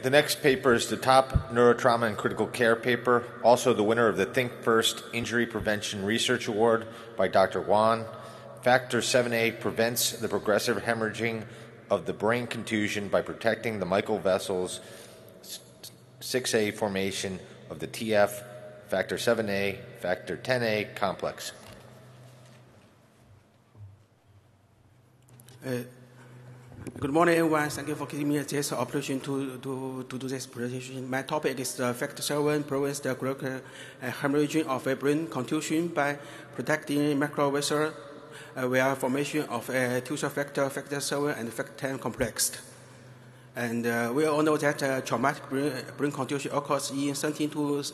The next paper is the top neurotrauma and critical care paper, also the winner of the ThinkFirst Injury Prevention Research Award by Dr. Yuan. Factor 7A prevents the progressive hemorrhaging of the brain contusion by protecting the Microvessels 6A formation of the TF, factor 7A, factor 10A complex. Good morning, everyone. Thank you for giving me this opportunity to do this presentation. My topic is the factor 7 prevents the hemorrhaging of a brain contusion by protecting microvessels via formation of a tissue factor 7, and factor 10 complex. And we all know that traumatic brain contusion occurs in 17 to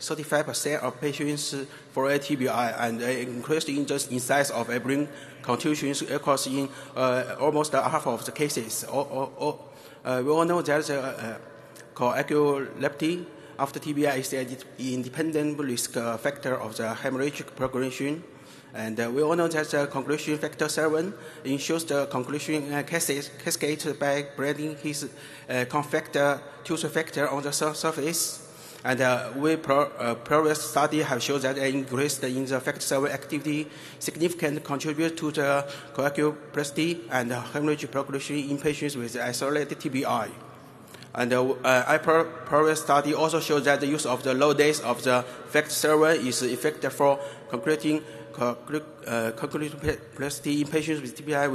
35% of patients for a TBI, and increase in size of a brain contusions occurs in almost half of the cases. We all know that coagulopathy after TBI is an independent risk factor of the hemorrhagic progression. And we all know that the conclusion factor 7 ensures the conclusion cascade by blending his confactor tissue factor on the surface. And previous studies have shown that an increase in the factor 7 activity significantly contributes to the coagulopathy and hemorrhagic progression in patients with isolated TBI. And previous study also shows that the use of the low dose of the factor 7 is effective for concreting coagulopathy in patients with TBI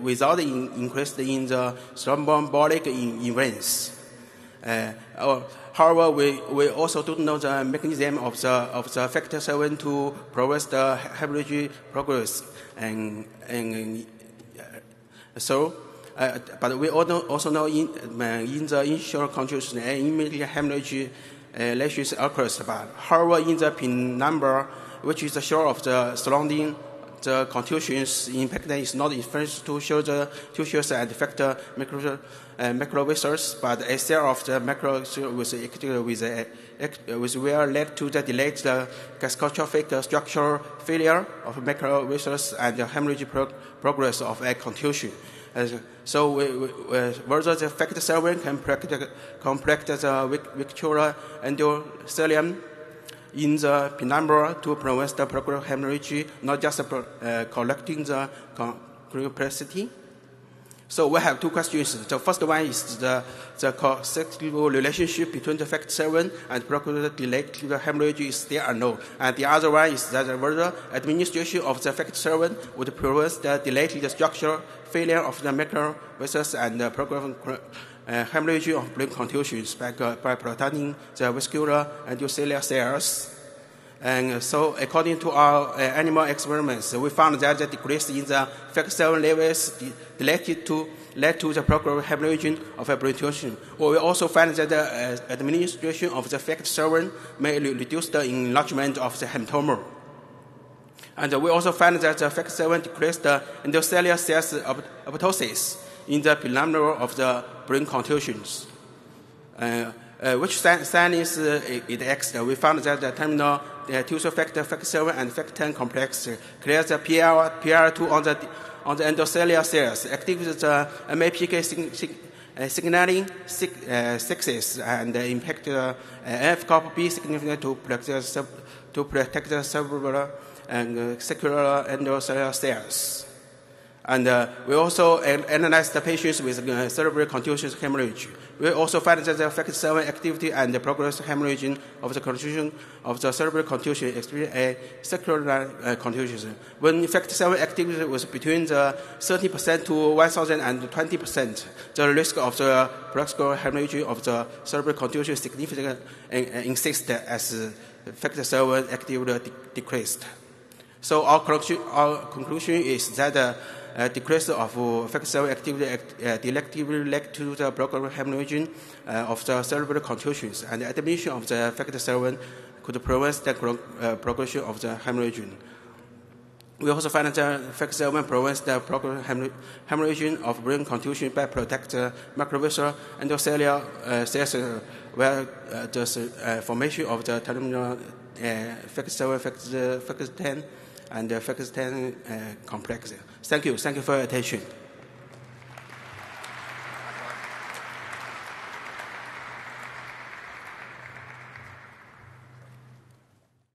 without an increase in the thromboembolic events. However, we also don't know the mechanism of the factor 7 to prevent the hemorrhage progress. But we also know in the initial contusion and immediate hemorrhage lesions occurs. But however, in the pin number, which is the show of the surrounding the contusions impact is not influenced to show the tissues and factor microvessels, but a cell of the microvessels will lead to the delayed catastrophic structural failure of microvessels and the hemorrhage progress of a contusion. So whether the factor 7 can compress the victular endothelium in the penumbra to prevent the progressive hemorrhage, not just collecting the coagulopathy. So we have two questions. The first one is the consecutive relationship between the factor 7 and progressive delayed hemorrhage is still unknown. And the other one is that whether administration of the factor 7 would prevent the delayed structural failure of the microvessels and the progressive hemorrhage of brain contusions by protecting the vascular endothelial cells. And so, according to our animal experiments, we found that the decrease in the factor 7 levels led to the progressive hemorrhaging of a brain contusion. We also find that the administration of the factor 7 may reduce the enlargement of the hematoma. And we also find that the factor 7 decreased the endothelial cells apoptosis in the penumbra of the brain contusions. Which sign is it X? We found that the terminal tissue factor 7 and factor 10 complex clears the PR2 on the endothelial cells, activates the MAPK signaling sexes, and impact the NF-κB significantly to protect the cerebral and secular endothelial cells. And we also analyzed the patients with cerebral contusion hemorrhage. We also find that the factor 7 activity and the progressive hemorrhaging of the contusion of the cerebral contusion experience a secular contusion. When factor 7 activity was between the 30% to 1,020%, the risk of the progressive hemorrhaging of the cerebral contusion significantly increased as factor 7 activity decreased. So our conclusion is that decrease of factor 7 activity directly led to the progressive hemorrhaging of the cerebral contusions, and the administration of the factor 7 could prevent the progression of the hemorrhaging. We also find that factor 7 prevents the progressive hemorrhaging of brain contusion by protecting the microvessel endothelial cells, where the formation of the terminal factor 7, factor 10, and the factor 10 complex. Thank you for your attention.